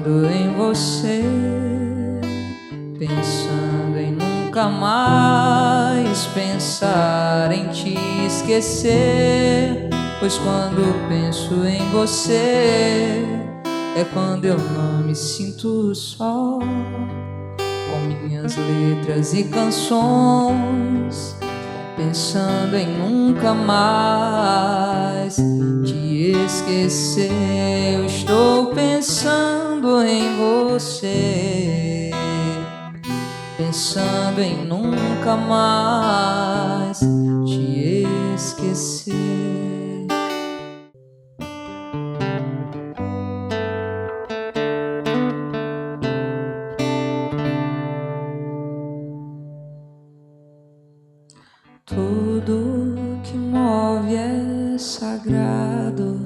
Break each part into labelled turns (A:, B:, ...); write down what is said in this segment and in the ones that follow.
A: pensando em você, pensando em nunca mais pensar em te esquecer. Pois quando penso em você, é quando eu não me sinto só, com minhas letras e canções, pensando em nunca mais te esquecer. Eu estou pensando em você, pensando em nunca mais te esquecer. Tudo que move é sagrado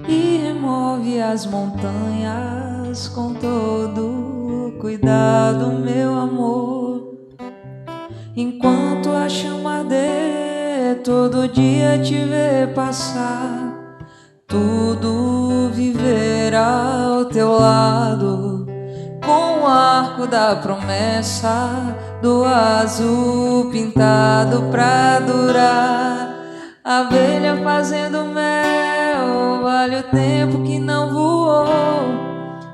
A: e remove as montanhas com todo cuidado, meu amor. Enquanto a chama arder, todo dia te ver passar, tudo viverá ao teu lado, com o arco da promessa do azul pintado pra durar. Abelha fazendo mel, vale o tempo que não voou.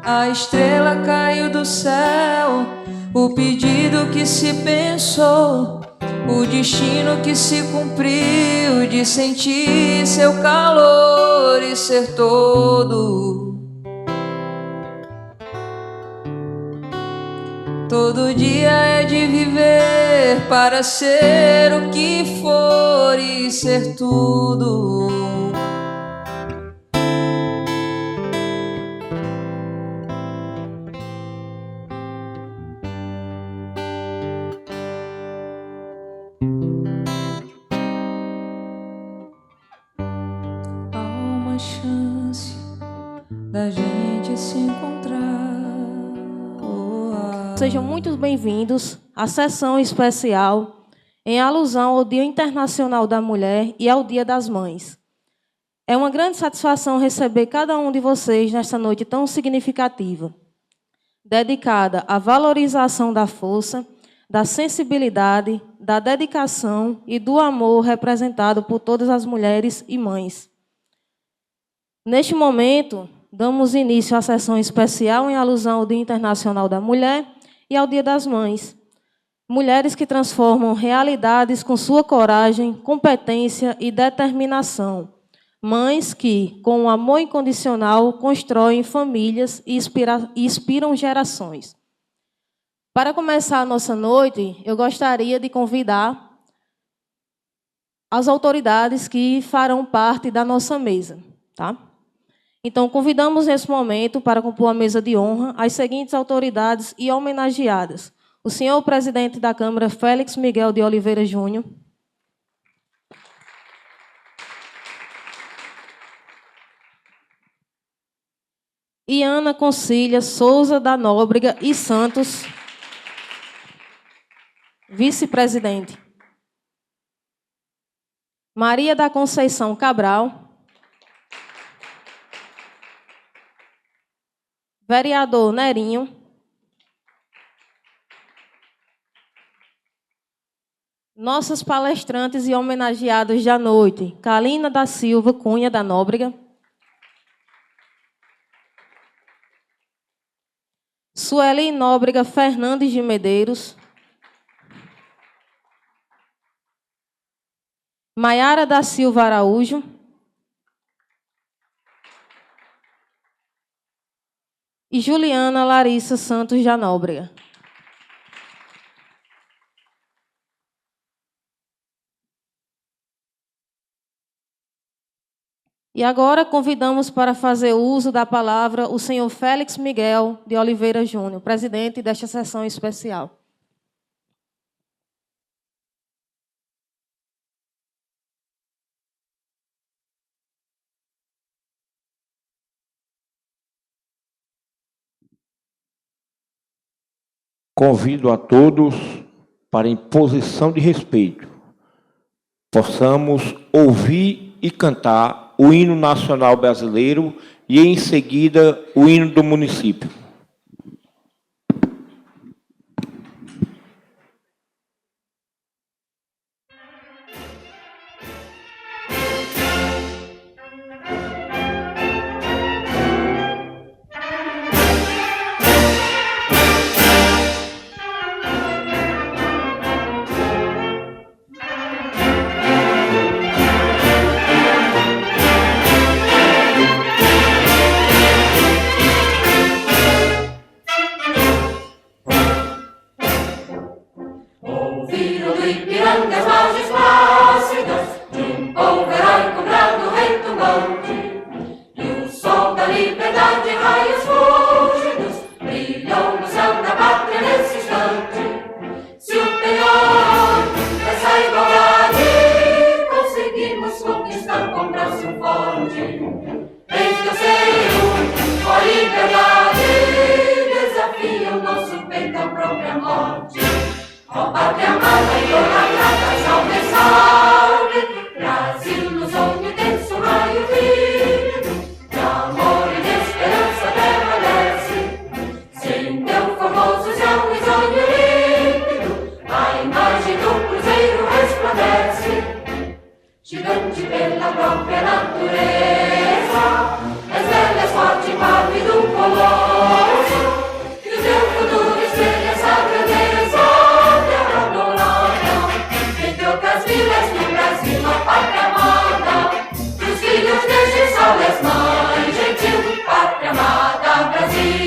A: A estrela caiu do céu, o pedido que se pensou, o destino que se cumpriu de sentir seu calor e ser todo. Todo dia é de viver para ser o que for e ser tudo. Há uma chance da gente se encontrar.
B: Sejam muito bem-vindos à sessão especial em alusão ao Dia Internacional da Mulher e ao Dia das Mães. É uma grande satisfação receber cada um de vocês nesta noite tão significativa, dedicada à valorização da força, da sensibilidade, da dedicação e do amor representado por todas as mulheres e mães. Neste momento, damos início à sessão especial em alusão ao Dia Internacional da Mulher e ao Dia das Mães. Mulheres que transformam realidades com sua coragem, competência e determinação. Mães que, com um amor incondicional, constroem famílias e inspiram gerações. Para começar a nossa noite, eu gostaria de convidar as autoridades que farão parte da nossa mesa, tá? Então, convidamos nesse momento para compor a mesa de honra as seguintes autoridades e homenageadas. O senhor presidente da Câmara, Félix Miguel de Oliveira Júnior. E Ana Concília Souza da Nóbrega e Santos, vice-presidente. Maria da Conceição Cabral. Vereador Nerinho. Nossas palestrantes e homenageados da noite, Kalina da Silva Cunha da Nóbrega. Sueli Nóbrega Fernandes de Medeiros. Maiara da Silva Araújo. E Juliana Larissa Santos da Nóbrega. E agora convidamos para fazer uso da palavra o senhor Félix Miguel de Oliveira Júnior, presidente desta sessão especial.
C: Convido a todos para, em posição de respeito, possamos ouvir e cantar o hino nacional brasileiro e, em seguida, o hino do município.
D: grande as margens plácidas de um povo heróico brado retumbante. E o sol da liberdade, raios fúlgidos, brilhou no céu da pátria nesse instante. Se o penhor dessa igualdade conseguimos conquistar com braço forte, eis que eu sei, ó liberdade, desafia o nosso peito à própria morte. Ó pátria amada e idolatrada, salve, salve, Brasil no sonho denso, raio vívido, de amor e de esperança terra desce. Sem teu formoso céu risonho límpido, a imagem do cruzeiro resplandece. Gigante pela própria natureza, és velha, és forte, pálido um colosso, e o teu futuro espelha essa grandeza, terra adorada. Entre outras vilas do Brasil, a pátria amada, dos filhos deste sol és mãe gentil, pátria amada, Brasil.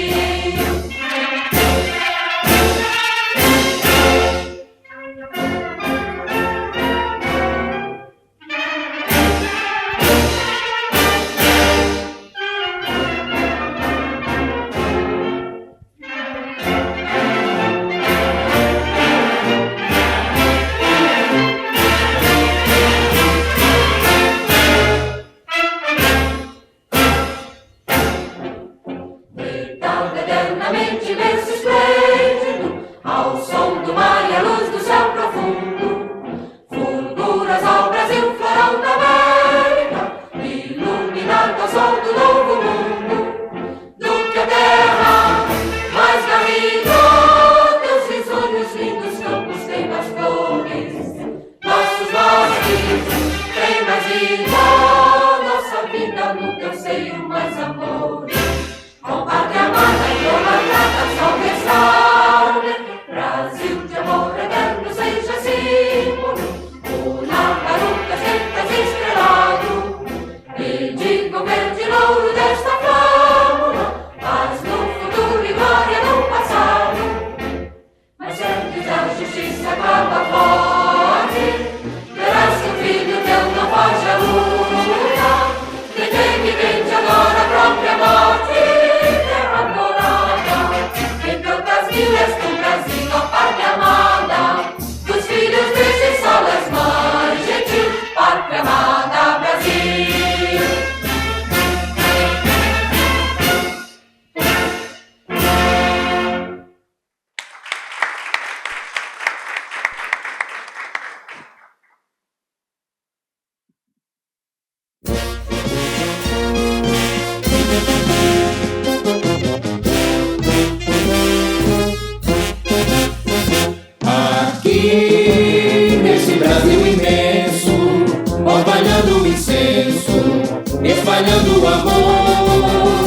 E: espalhando o amor,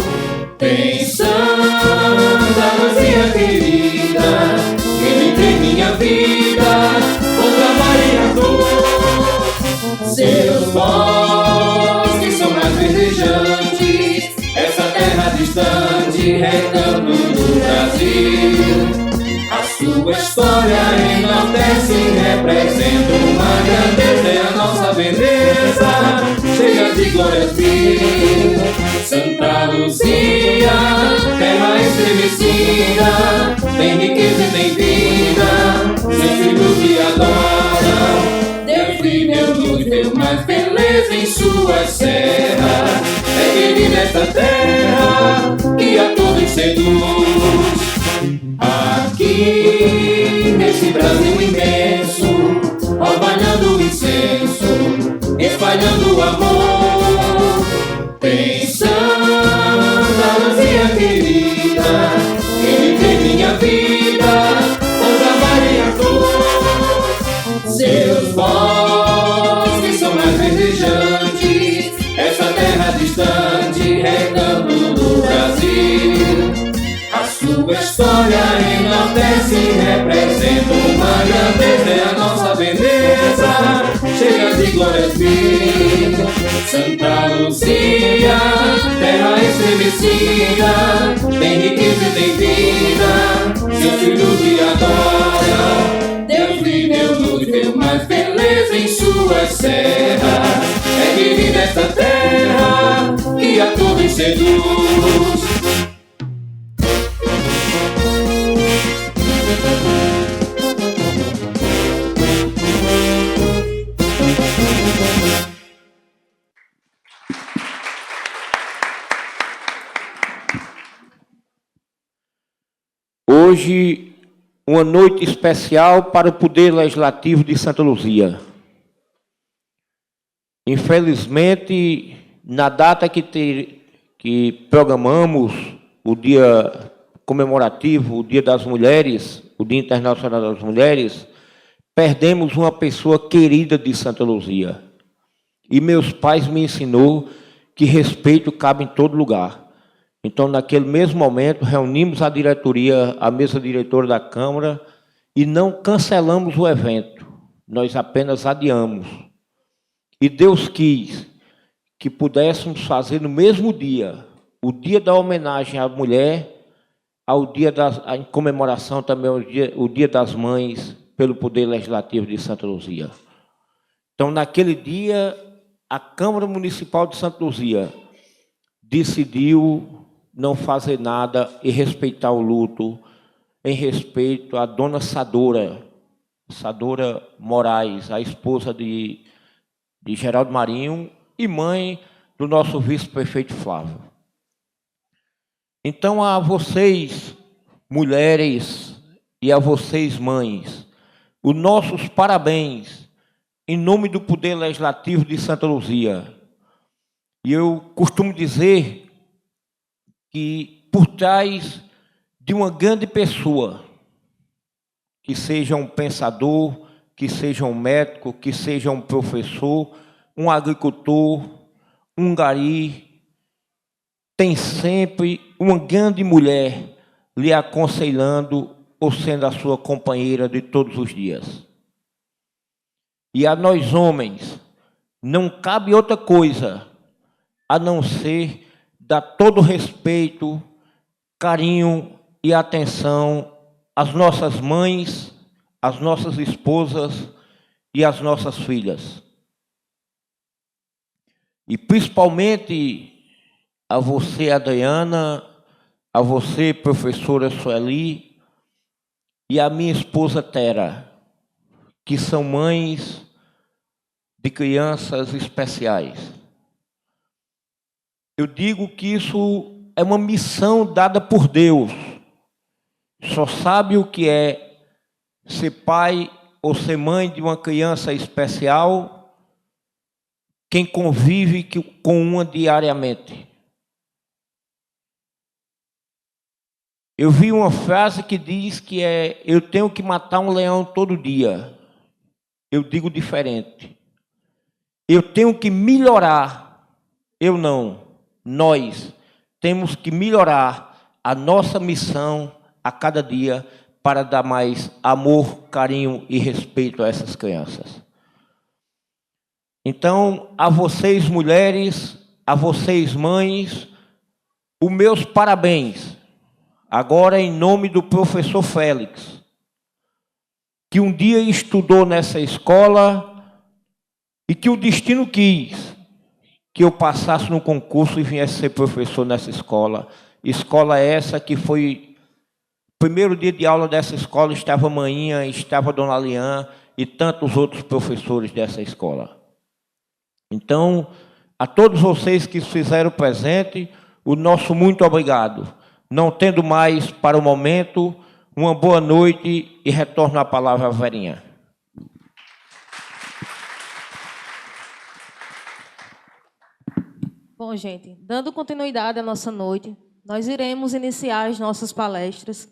E: pensando a luzinha querida, que entre minha vida, outra variador. Seus bosques são mais verdejantes, essa terra distante, recanto do Brasil. A sua história enaltece e representa uma grandeza, é a nossa beleza, cheia de glórias mil. Santa Luzia, terra estremecida, tem riqueza e tem vida, seus filhos te adoram. Deus vive, Deus luz, Deus mais beleza em suas serras, é querido esta terra que a todos seduz. Aqui, nesse Brasil imenso, orvalhando o incenso, espalhando o amor, pensando a luzinha querida, que tem minha vida, outra variador. Seus bosques são mais verdejantes, essa terra distante, recanto do Brasil. Sua história enaltece e representa uma grandeza, é a nossa beleza, cheia de glórias mil. Santa Luzia, terra estremecida, tem riqueza e tem vida, seus filhos te adoram. Deus vive, Deus luz, Deus mais em suas serras. É divina esta terra que a todos seduz.
C: Hoje, uma noite especial para o Poder Legislativo de Santa Luzia. Infelizmente, na data que programamos o dia comemorativo, o Dia das Mulheres, o Dia Internacional das Mulheres, perdemos uma pessoa querida de Santa Luzia. E meus pais me ensinou que respeito cabe em todo lugar. Então, naquele mesmo momento, reunimos a diretoria, a mesa diretora da Câmara, e não cancelamos o evento, nós apenas adiamos. E Deus quis que pudéssemos fazer no mesmo dia, o dia da homenagem à mulher, em comemoração também o dia das Mães, pelo Poder Legislativo de Santa Luzia. Então, naquele dia, a Câmara Municipal de Santa Luzia decidiu não fazer nada e respeitar o luto, em respeito à dona Sadora Moraes, a esposa de Geraldo Marinho e mãe do nosso vice-prefeito Flávio. Então, a vocês, mulheres, e a vocês, mães, os nossos parabéns, em nome do Poder Legislativo de Santa Luzia. E eu costumo dizer que por trás de uma grande pessoa, que seja um pensador, que seja um médico, que seja um professor, um agricultor, um gari, tem sempre uma grande mulher lhe aconselhando ou sendo a sua companheira de todos os dias. E a nós homens, não cabe outra coisa a não ser dar todo respeito, carinho e atenção às nossas mães, às nossas esposas e às nossas filhas. E principalmente a você, Adriana, a você, professora Sueli, e a minha esposa Tera, que são mães de crianças especiais. Eu digo que isso é uma missão dada por Deus. Só sabe o que é ser pai ou ser mãe de uma criança especial quem convive com uma diariamente. Eu vi uma frase que diz que eu tenho que matar um leão todo dia. Eu digo diferente. Eu tenho que melhorar. Eu não. Nós temos que melhorar a nossa missão a cada dia para dar mais amor, carinho e respeito a essas crianças. Então, a vocês mulheres, a vocês mães, os meus parabéns. Agora, em nome do professor Félix, que um dia estudou nessa escola e que o destino quis que eu passasse no concurso e viesse ser professor nessa escola. Escola essa que foi... Primeiro dia de aula dessa escola estava a Maninha, estava a Dona Lian e tantos outros professores dessa escola. Então, a todos vocês que fizeram presente, o nosso muito obrigado. Não tendo mais, para o momento, uma boa noite e retorno a palavra à Verinha.
B: Bom, gente, dando continuidade à nossa noite, nós iremos iniciar as nossas palestras.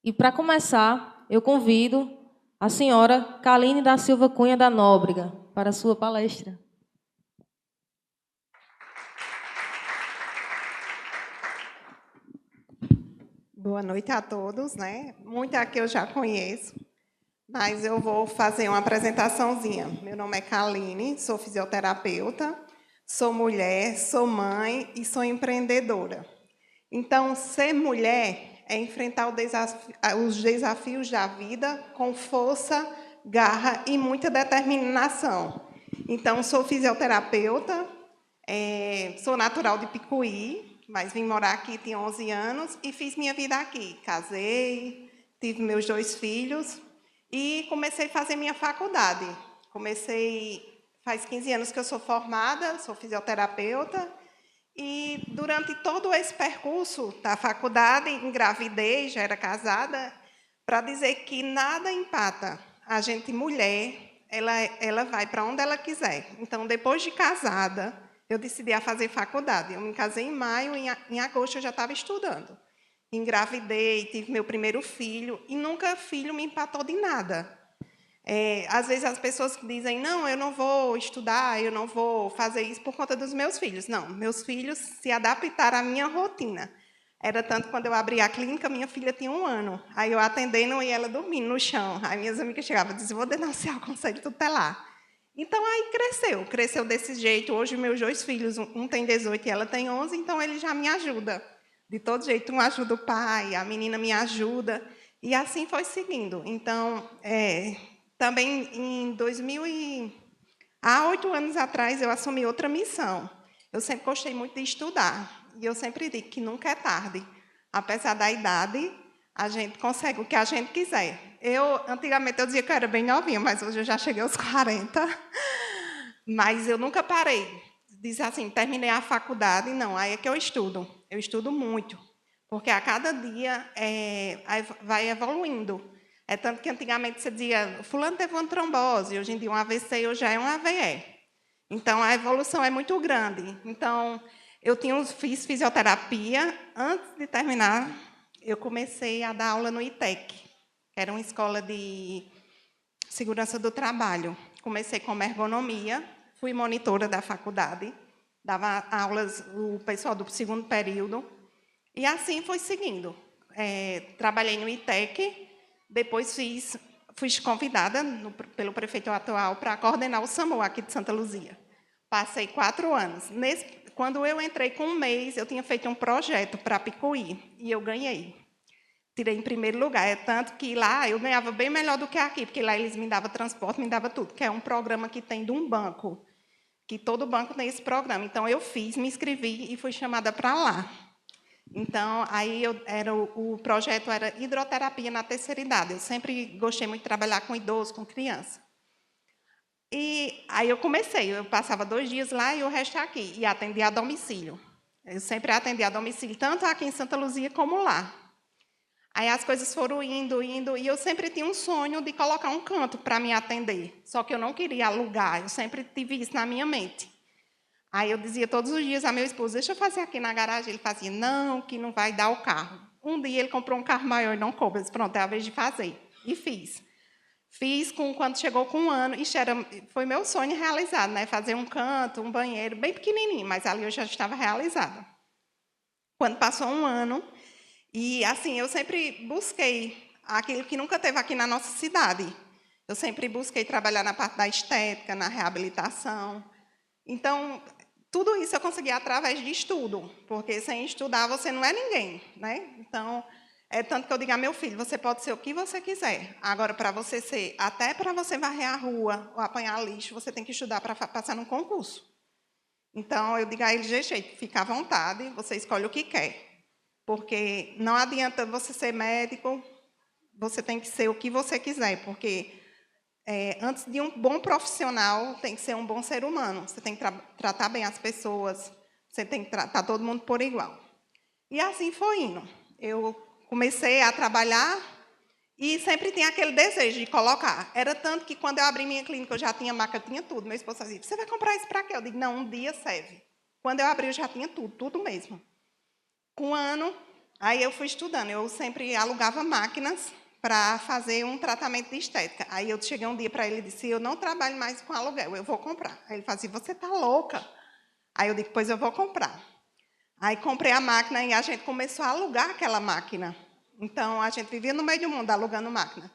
B: E, para começar, eu convido a senhora Kaline da Silva Cunha da Nóbrega para a sua palestra.
F: Boa noite a todos, né? Muita aqui eu já conheço, mas eu vou fazer uma apresentaçãozinha. Meu nome é Kaline, sou fisioterapeuta, sou mulher, sou mãe e sou empreendedora. Então, ser mulher é enfrentar os desafios da vida com força, garra e muita determinação. Então, sou fisioterapeuta, sou natural de Picuí, mas vim morar aqui, tinha 11 anos, e fiz minha vida aqui. Casei, tive meus 2 filhos e comecei a fazer minha faculdade. Faz 15 anos que eu sou formada, sou fisioterapeuta, e durante todo esse percurso da faculdade, engravidei, já era casada, para dizer que nada empata a gente, mulher, ela vai para onde ela quiser. Então, depois de casada, eu decidi a fazer faculdade. Eu me casei em maio, em agosto eu já estava estudando. Engravidei, tive meu primeiro filho, e nunca filho me empatou de nada. Às vezes as pessoas dizem, não, eu não vou estudar, eu não vou fazer isso por conta dos meus filhos. Não, meus filhos se adaptaram à minha rotina. Era tanto quando eu abri a clínica, minha filha tinha 1 ano. Aí eu atendendo e ela dormindo no chão. Aí minhas amigas chegavam e diziam, vou denunciar o conselho tutelar. Então, aí cresceu desse jeito. Hoje, meus 2 filhos, um tem 18 e ela tem 11, então ele já me ajuda. De todo jeito, um ajuda o pai, a menina me ajuda. E assim foi seguindo. Então, também há 8 anos atrás, eu assumi outra missão. Eu sempre gostei muito de estudar. E eu sempre digo que nunca é tarde. Apesar da idade, a gente consegue o que a gente quiser. Antigamente, eu dizia que eu era bem novinha, mas hoje eu já cheguei aos 40. Mas eu nunca parei. Diz assim, terminei a faculdade, não, aí é que eu estudo. Eu estudo muito, porque a cada dia vai evoluindo. É tanto que antigamente você dizia, fulano teve uma trombose, hoje em dia um AVC, hoje já é um AVE. Então, a evolução é muito grande. Então, fiz fisioterapia. Antes de terminar, eu comecei a dar aula no ITEC, que era uma escola de segurança do trabalho. Comecei como ergonomia, fui monitora da faculdade, dava aulas o pessoal do 2º período, e assim foi seguindo. Trabalhei no ITEC, depois fui convidada pelo prefeito atual para coordenar o SAMU aqui de Santa Luzia. Passei 4 anos. Quando eu entrei com 1 mês, eu tinha feito um projeto para Picuí, e eu ganhei. Tirei em primeiro lugar. É tanto que lá eu ganhava bem melhor do que aqui, porque lá eles me davam transporte, me davam tudo, que é um programa que tem de um banco, que todo banco tem esse programa. Então, eu me inscrevi e fui chamada para lá. Então, aí o projeto era hidroterapia na terceira idade. Eu sempre gostei muito de trabalhar com idoso, com criança. E aí eu passava 2 dias lá e o resto aqui, e atendia a domicílio. Eu sempre atendi a domicílio, tanto aqui em Santa Luzia como lá. Aí as coisas foram indo, e eu sempre tinha um sonho de colocar um canto para me atender, só que eu não queria alugar, eu sempre tive isso na minha mente. Aí eu dizia todos os dias a meu esposo, deixa eu fazer aqui na garagem. Ele fazia, não, que não vai dar o carro. Um dia ele comprou um carro maior e não coube. Eu disse, pronto, é a vez de fazer. E fiz. Fiz quando chegou com 1 ano, e foi meu sonho realizado, né? Fazer um canto, um banheiro, bem pequenininho, mas ali eu já estava realizada. Quando passou 1 ano, e assim, eu sempre busquei aquilo que nunca teve aqui na nossa cidade. Eu sempre busquei trabalhar na parte da estética, na reabilitação. Então, tudo isso eu consegui através de estudo, porque sem estudar você não é ninguém, né? Então, é tanto que eu digo a meu filho, você pode ser o que você quiser. Agora, para você ser, até para você varrer a rua ou apanhar lixo, você tem que estudar para passar num concurso. Então, eu digo a ele de jeito, fica à vontade, você escolhe o que quer. Porque não adianta você ser médico, você tem que ser o que você quiser, porque antes de um bom profissional, tem que ser um bom ser humano. Você tem que tratar bem as pessoas, você tem que tratar todo mundo por igual. E assim foi indo. Eu comecei a trabalhar e sempre tinha aquele desejo de colocar. Era tanto que, quando eu abri minha clínica, eu já tinha máquina, tinha tudo. Meu esposo dizia, você vai comprar isso para quê? Eu digo, não, um dia serve. Quando eu abri, eu já tinha tudo mesmo. Com 1 ano, aí eu fui estudando. Eu sempre alugava máquinas para fazer um tratamento de estética. Aí eu cheguei um dia para ele e disse, eu não trabalho mais com aluguel, eu vou comprar. Aí ele fazia, você está louca? Aí eu disse, pois eu vou comprar. Aí comprei a máquina e a gente começou a alugar aquela máquina. Então, a gente vivia no meio do mundo alugando máquina.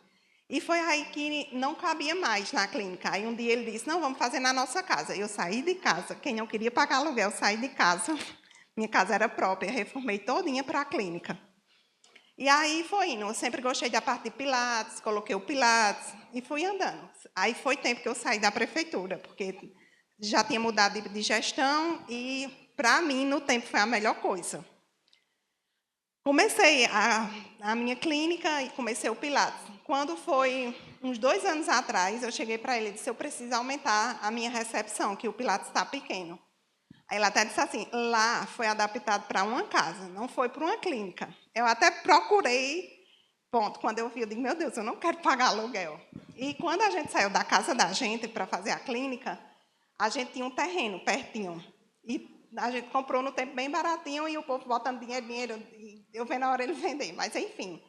F: E foi aí que não cabia mais na clínica. Aí um dia ele disse, não, vamos fazer na nossa casa. Eu saí de casa. Quem não queria pagar aluguel, saí de casa. Minha casa era própria, reformei todinha para a clínica. E aí foi indo. Eu sempre gostei da parte de Pilates, coloquei o Pilates e fui andando. Aí foi tempo que eu saí da prefeitura, porque já tinha mudado de gestão e, para mim, no tempo, foi a melhor coisa. Comecei a minha clínica e comecei o Pilates. Quando foi uns 2 anos atrás, eu cheguei para ele e disse, eu preciso aumentar a minha recepção, que o Pilates está pequeno. Aí ele até disse assim, lá foi adaptado para uma casa, não foi para uma clínica. Eu até procurei, ponto, quando eu vi, eu digo, meu Deus, eu não quero pagar aluguel. E quando a gente saiu da casa da gente para fazer a clínica, a gente tinha um terreno pertinho. E a gente comprou no tempo bem baratinho e o povo botando dinheiro, e eu vendo a hora ele vender. Mas, enfim,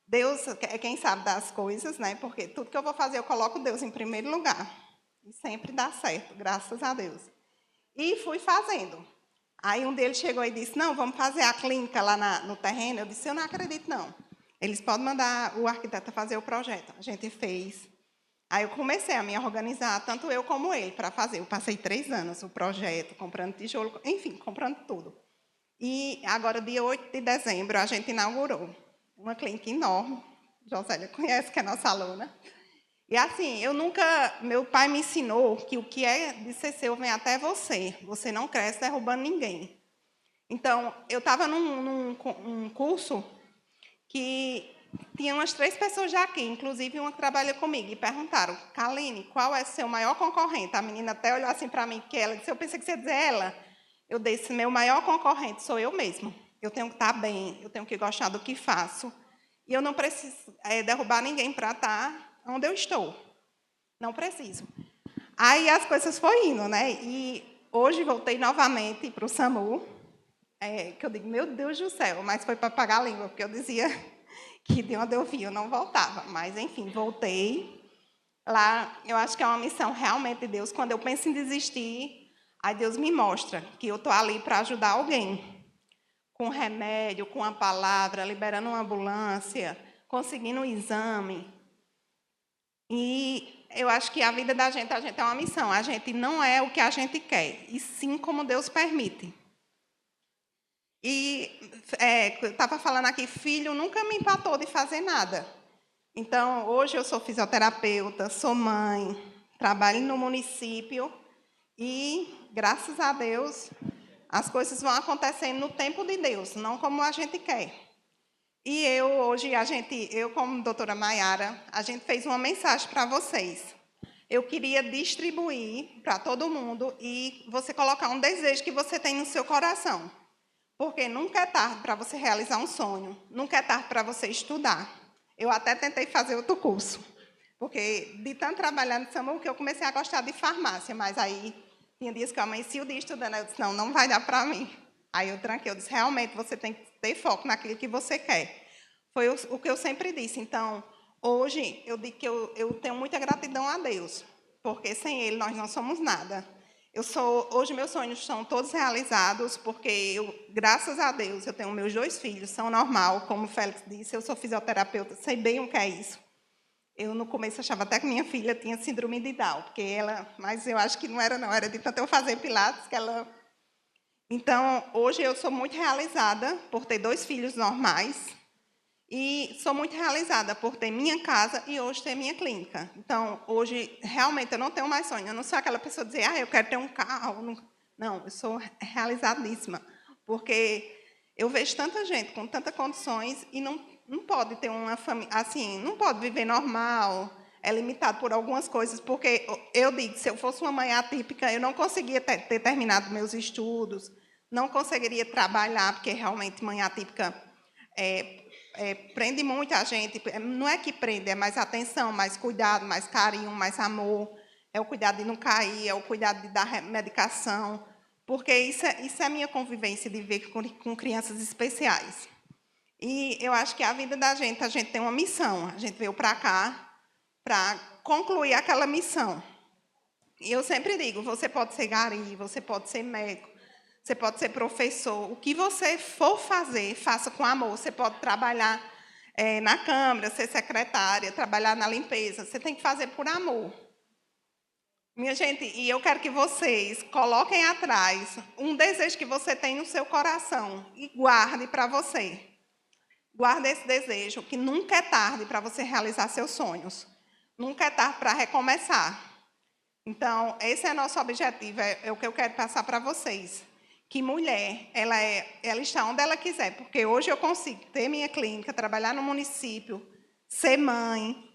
F: Deus é quem sabe das coisas, né? Porque tudo que eu vou fazer, eu coloco Deus em primeiro lugar. E sempre dá certo, graças a Deus. E fui fazendo. Aí um deles chegou e disse, não, vamos fazer a clínica lá no terreno. Eu disse, eu não acredito, não. Eles podem mandar o arquiteto fazer o projeto. A gente fez. Aí eu comecei a me organizar, tanto eu como ele, para fazer. Eu passei 3 anos o projeto, comprando tijolo, enfim, comprando tudo. E agora, dia 8 de dezembro, a gente inaugurou uma clínica enorme. Josélia conhece, que é nossa aluna. E assim, meu pai me ensinou que o que é de ser seu vem até você. Você não cresce derrubando ninguém. Então, eu estava num curso que tinha umas 3 pessoas já aqui, inclusive uma que trabalha comigo, e perguntaram, Kaline, qual é o seu maior concorrente? A menina até olhou assim para mim, porque ela disse, eu pensei que você ia dizer ela. Eu disse, meu maior concorrente sou eu mesma. Eu tenho que estar bem, eu tenho que gostar do que faço. E eu não preciso derrubar ninguém para estar onde eu estou. Não preciso. Aí as coisas foram indo, né? E hoje voltei novamente para o SAMU, que eu digo, meu Deus do céu, mas foi para pagar a língua, porque eu dizia que de onde eu vim eu não voltava. Mas, enfim, voltei. Lá, eu acho que é uma missão realmente de Deus. Quando eu penso em desistir, aí Deus me mostra que eu estou ali para ajudar alguém. Com remédio, com a palavra, liberando uma ambulância, conseguindo um exame. E eu acho que a vida da gente é uma missão. A gente não é o que a gente quer, e sim como Deus permite. E eu estava falando aqui, filho nunca me empatou de fazer nada. Então, hoje eu sou fisioterapeuta, sou mãe, trabalho no município e, graças a Deus, as coisas vão acontecendo no tempo de Deus, não como a gente quer. E hoje, eu como doutora Maiara, a gente fez uma mensagem para vocês. Eu queria distribuir para todo mundo e você colocar um desejo que você tem no seu coração. Porque nunca é tarde para você realizar um sonho, nunca é tarde para você estudar. Eu até tentei fazer outro curso, porque de tanto trabalhar no SAMU que eu comecei a gostar de farmácia, mas aí tinha dias que eu amanhecia o dia estudando, eu disse, não vai dar para mim. Aí eu tranquei, eu disse, realmente, você tem que ter foco naquilo que você quer. Foi o que eu sempre disse. Então, hoje, eu digo que eu tenho muita gratidão a Deus, porque sem Ele nós não somos nada. Hoje, meus sonhos são todos realizados, porque, graças a Deus, eu tenho meus 2 filhos, são normal, como o Félix disse, eu sou fisioterapeuta, sei bem o que é isso. Eu, no começo, achava até que minha filha tinha síndrome de Down, mas eu acho que não, era de tanto eu fazer Pilates que ela... Então, hoje eu sou muito realizada por ter 2 filhos normais e sou muito realizada por ter minha casa e hoje ter minha clínica. Então, hoje, realmente, eu não tenho mais sonho. Eu não sou aquela pessoa que diz, eu quero ter um carro. Não, eu sou realizadíssima, porque eu vejo tanta gente com tantas condições e não pode ter uma família, assim, não pode viver normal, é limitado por algumas coisas, porque eu digo, se eu fosse uma mãe atípica, eu não conseguia ter terminado meus estudos, não conseguiria trabalhar, porque realmente mãe atípica prende muito a gente. Não é que prende, é mais atenção, mais cuidado, mais carinho, mais amor. É o cuidado de não cair, é o cuidado de dar medicação, porque isso é a minha convivência de viver com crianças especiais. E eu acho que a vida da gente, a gente tem uma missão. A gente veio para cá para concluir aquela missão. E eu sempre digo, você pode ser gari, você pode ser médico, você pode ser professor. O que você for fazer, faça com amor. Você pode trabalhar na Câmara, ser secretária, trabalhar na limpeza. Você tem que fazer por amor. Minha gente, e eu quero que vocês coloquem atrás um desejo que você tem no seu coração e guarde para você. Guarda esse desejo, que nunca é tarde para você realizar seus sonhos. Nunca é tarde para recomeçar. Então, esse é nosso objetivo, é o que eu quero passar para vocês. Que mulher, ela está onde ela quiser, porque hoje eu consigo ter minha clínica, trabalhar no município, ser mãe,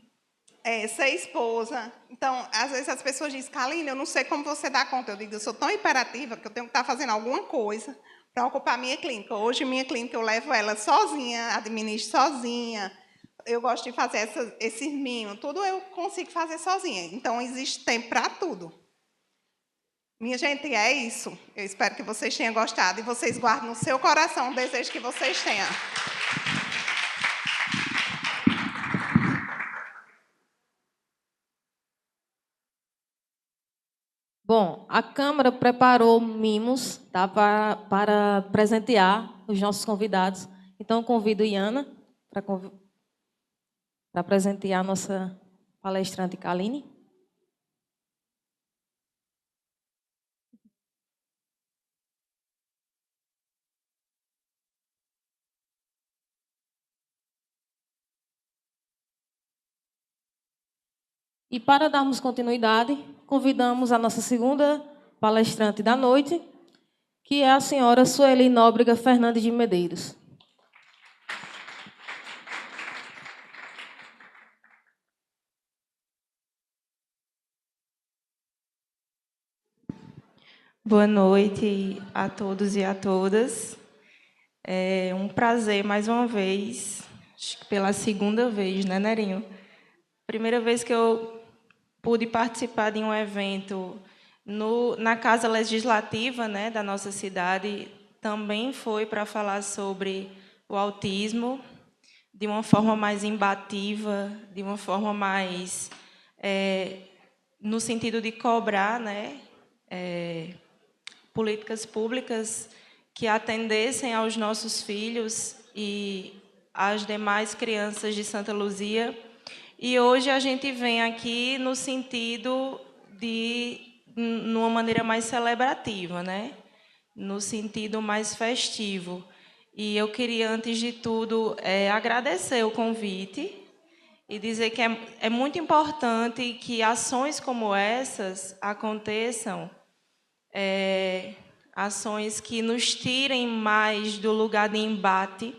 F: ser esposa. Então, às vezes as pessoas dizem, Kaline, eu não sei como você dá conta. Eu digo, eu sou tão imperativa que eu tenho que estar fazendo alguma coisa para ocupar minha clínica. Hoje, minha clínica, eu levo ela sozinha, administro sozinha. Eu gosto de fazer esses mimos, tudo eu consigo fazer sozinha. Então, existe tempo para tudo. Minha gente, é isso. Eu espero que vocês tenham gostado e vocês guardem no seu coração o desejo que vocês tenham.
B: Bom, a Câmara preparou mimos, tá, para presentear os nossos convidados. Então, convido Iana para presentear a nossa palestrante Kaline. E para darmos continuidade, convidamos a nossa segunda palestrante da noite, que é a senhora Sueli Nóbrega Fernandes de Medeiros.
G: Boa noite a todos e a todas. É um prazer, mais uma vez, acho que pela segunda vez, né, Nerinho? Primeira vez que eu pude participar de um evento na Casa Legislativa, né, da nossa cidade, também foi para falar sobre o autismo, de uma forma mais imbativa, de uma forma mais no sentido de cobrar, né, políticas públicas que atendessem aos nossos filhos e às demais crianças de Santa Luzia. E hoje a gente vem aqui no sentido numa maneira mais celebrativa, né? No sentido mais festivo. E eu queria, antes de tudo, agradecer o convite e dizer que é muito importante que ações como essas aconteçam, ações que nos tirem mais do lugar de embate,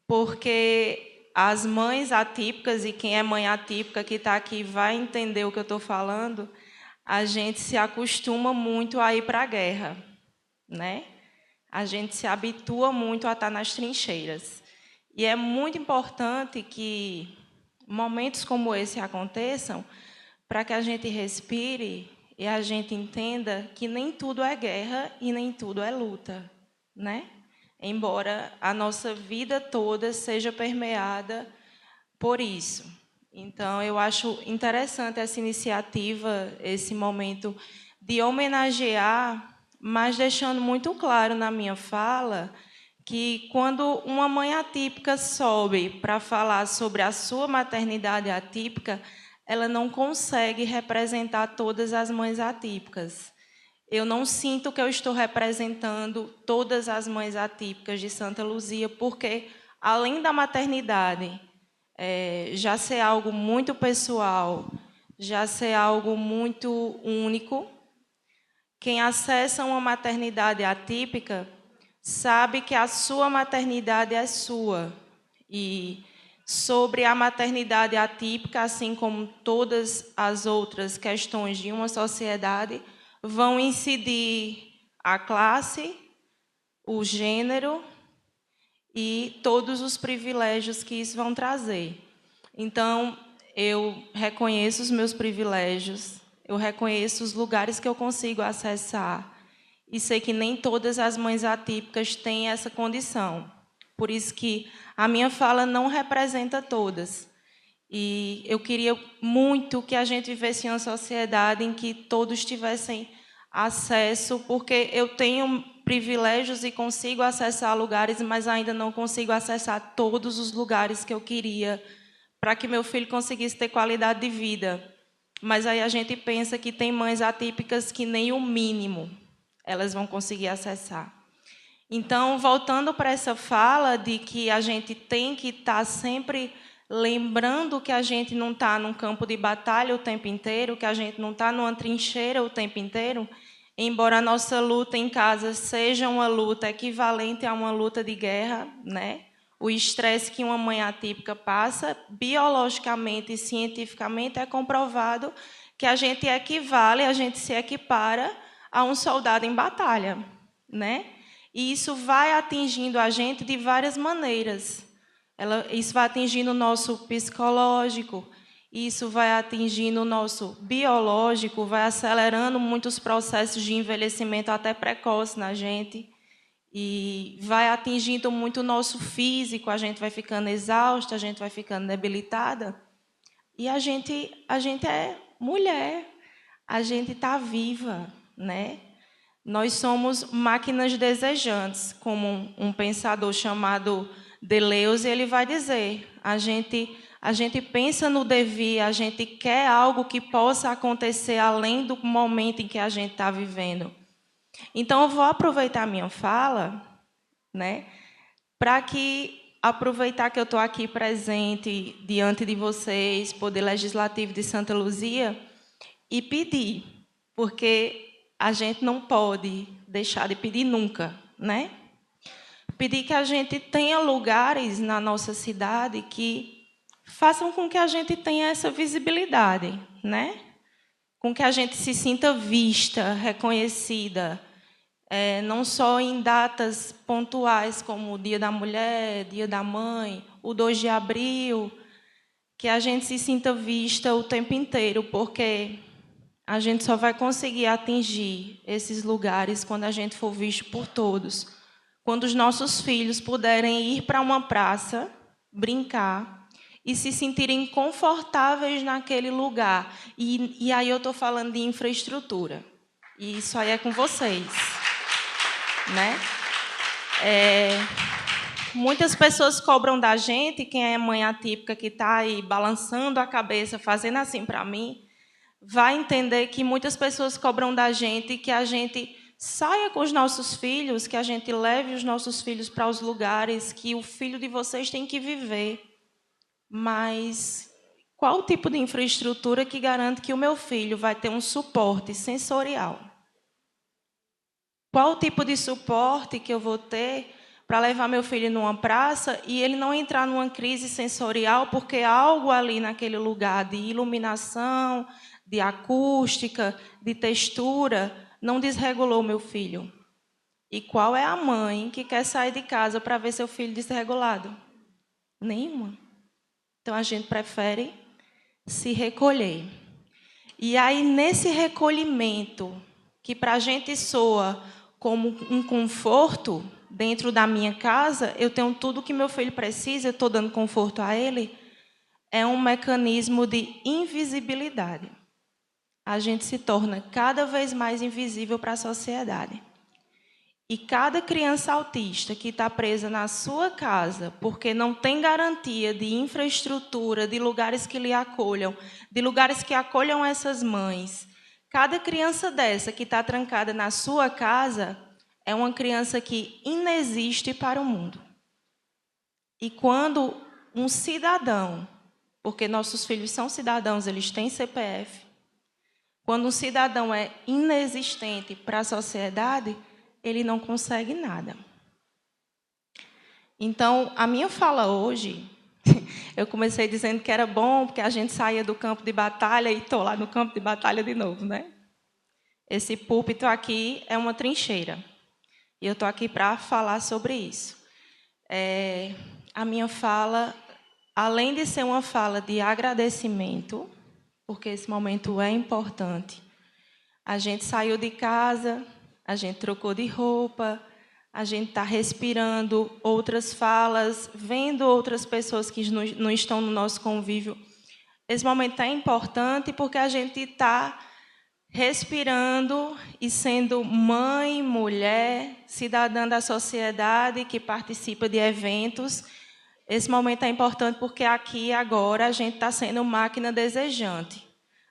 G: porque as mães atípicas, e quem é mãe atípica que está aqui vai entender o que eu estou falando, a gente se acostuma muito a ir para a guerra, né? A gente se habitua muito a estar nas trincheiras. E é muito importante que momentos como esse aconteçam para que a gente respire e a gente entenda que nem tudo é guerra e nem tudo é luta, né? Embora a nossa vida toda seja permeada por isso. Então, eu acho interessante essa iniciativa, esse momento de homenagear, mas deixando muito claro na minha fala que quando uma mãe atípica sobe para falar sobre a sua maternidade atípica, ela não consegue representar todas as mães atípicas. Eu não sinto que eu estou representando todas as mães atípicas de Santa Luzia, porque, além da maternidade já ser algo muito pessoal, já ser algo muito único, quem acessa uma maternidade atípica sabe que a sua maternidade é sua. E sobre a maternidade atípica, assim como todas as outras questões de uma sociedade, vão incidir a classe, o gênero e todos os privilégios que isso vão trazer. Então, eu reconheço os meus privilégios, eu reconheço os lugares que eu consigo acessar e sei que nem todas as mães atípicas têm essa condição. Por isso que a minha fala não representa todas. E eu queria muito que a gente vivesse em uma sociedade em que todos tivessem acesso, porque eu tenho privilégios e consigo acessar lugares, mas ainda não consigo acessar todos os lugares que eu queria para que meu filho conseguisse ter qualidade de vida. Mas aí a gente pensa que tem mães atípicas que nem o mínimo elas vão conseguir acessar. Então, voltando para essa fala de que a gente tem que estar sempre lembrando que a gente não está num campo de batalha o tempo inteiro, que a gente não está numa trincheira o tempo inteiro, embora a nossa luta em casa seja uma luta equivalente a uma luta de guerra, né? O estresse que uma mãe atípica passa, biologicamente e cientificamente é comprovado que a gente equivale, a gente se equipara a um soldado em batalha, né? E isso vai atingindo a gente de várias maneiras. Isso vai atingindo o nosso psicológico, isso vai atingindo o nosso biológico, vai acelerando muitos processos de envelhecimento até precoce na gente, e vai atingindo muito o nosso físico, a gente vai ficando exausta, a gente vai ficando debilitada, e a gente é mulher, a gente está viva, né? Nós somos máquinas desejantes, como um pensador chamado Deleuze, ele vai dizer, a gente pensa no devir, a gente quer algo que possa acontecer além do momento em que a gente está vivendo. Então, eu vou aproveitar a minha fala, né, para aproveitar que eu estou aqui presente diante de vocês, Poder Legislativo de Santa Luzia, e pedir, porque a gente não pode deixar de pedir nunca, né? Pedir que a gente tenha lugares na nossa cidade que façam com que a gente tenha essa visibilidade, né? Com que a gente se sinta vista, reconhecida, não só em datas pontuais como o Dia da Mulher, Dia da Mãe, o 2 de abril, que a gente se sinta vista o tempo inteiro, porque a gente só vai conseguir atingir esses lugares quando a gente for visto por todos. Quando os nossos filhos puderem ir para uma praça, brincar e se sentirem confortáveis naquele lugar. E aí eu estou falando de infraestrutura. E isso aí é com vocês, né? Muitas pessoas cobram da gente, quem é mãe atípica que está aí balançando a cabeça, fazendo assim para mim, vai entender que muitas pessoas cobram da gente que a gente saia com os nossos filhos, que a gente leve os nossos filhos para os lugares que o filho de vocês tem que viver. Mas qual o tipo de infraestrutura que garante que o meu filho vai ter um suporte sensorial? Qual o tipo de suporte que eu vou ter para levar meu filho numa praça e ele não entrar numa crise sensorial porque algo ali naquele lugar de iluminação, de acústica, de textura, não desregulou meu filho? E qual é a mãe que quer sair de casa para ver seu filho desregulado? Nenhuma. Então, a gente prefere se recolher. E aí, nesse recolhimento, que para a gente soa como um conforto, dentro da minha casa, eu tenho tudo que meu filho precisa, eu estou dando conforto a ele, é um mecanismo de invisibilidade. A gente se torna cada vez mais invisível para a sociedade. E cada criança autista que está presa na sua casa, porque não tem garantia de infraestrutura, de lugares que lhe acolham, de lugares que acolham essas mães, cada criança dessa que está trancada na sua casa é uma criança que inexiste para o mundo. E quando um cidadão, porque nossos filhos são cidadãos, eles têm CPF, quando um cidadão é inexistente para a sociedade, ele não consegue nada. Então, a minha fala hoje, eu comecei dizendo que era bom, porque a gente saía do campo de batalha e estou lá no campo de batalha de novo, né? Esse púlpito aqui é uma trincheira. E eu estou aqui para falar sobre isso. A minha fala, além de ser uma fala de agradecimento, porque esse momento é importante, a gente saiu de casa, a gente trocou de roupa, a gente está respirando outras falas, vendo outras pessoas que não estão no nosso convívio. Esse momento é importante porque a gente está respirando e sendo mãe, mulher, cidadã da sociedade que participa de eventos. Esse momento é importante porque aqui agora a gente está sendo máquina desejante.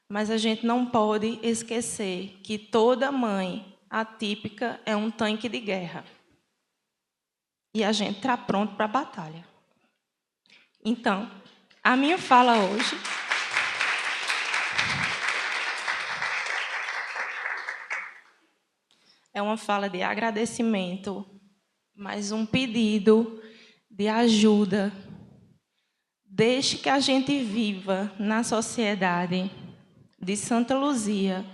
G: Mas a gente não pode esquecer que toda mãe atípica é um tanque de guerra. e a gente está pronto para a batalha. Então, a minha fala hoje é uma fala de agradecimento, mas um pedido de ajuda. Deixe que a gente viva na sociedade de Santa Luzia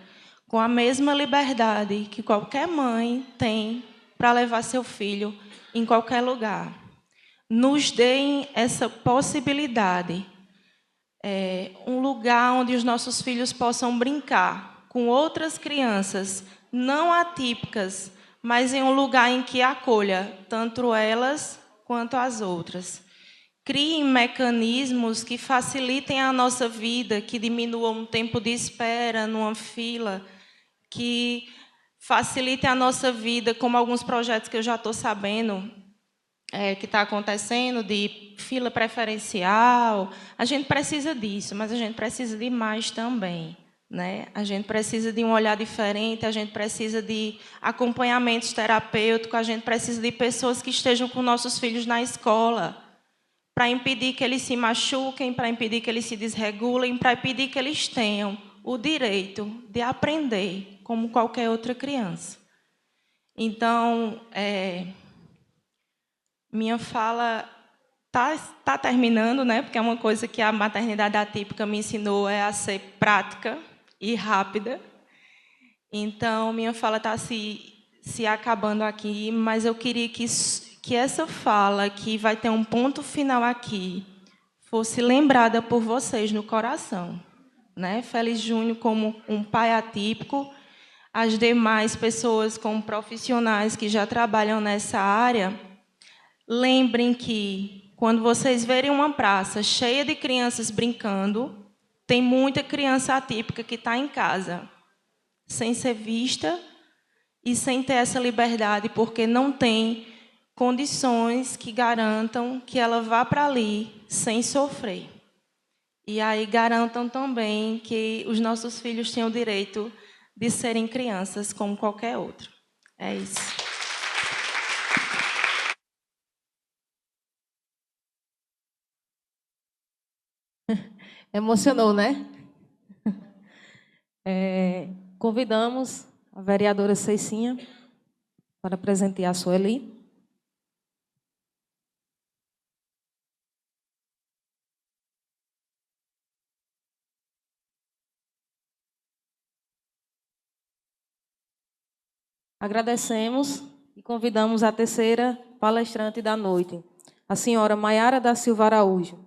G: com a mesma liberdade que qualquer mãe tem para levar seu filho em qualquer lugar. Nos deem essa possibilidade, um lugar onde os nossos filhos possam brincar com outras crianças não atípicas, mas em um lugar em que acolha tanto elas quanto as outras. Criem mecanismos que facilitem a nossa vida, que diminuam o tempo de espera numa fila, que facilitem a nossa vida, como alguns projetos que eu já estou sabendo que está acontecendo, de fila preferencial. A gente precisa disso, mas a gente precisa de mais também, né? A gente precisa de um olhar diferente, a gente precisa de acompanhamentos terapêuticos, a gente precisa de pessoas que estejam com nossos filhos na escola, para impedir que eles se machuquem, para impedir que eles se desregulem, para impedir que eles tenham o direito de aprender como qualquer outra criança. Então, minha fala tá terminando, né? Porque é uma coisa que a maternidade atípica me ensinou a ser prática e rápida. Então, minha fala está se acabando aqui, mas eu queria que essa fala, que vai ter um ponto final aqui, fosse lembrada por vocês no coração, né? Félix Júnior como um pai atípico, as demais pessoas como profissionais que já trabalham nessa área, lembrem que, quando vocês verem uma praça cheia de crianças brincando, tem muita criança atípica que está em casa, sem ser vista e sem ter essa liberdade, porque não tem condições que garantam que ela vá para ali sem sofrer. E aí garantam também que os nossos filhos tenham o direito de serem crianças como qualquer outro. É isso.
B: Emocionou, né? Convidamos a vereadora Ceicinha para presentear a Sueli. Agradecemos e convidamos a terceira palestrante da noite, a senhora Maiara da Silva Araújo.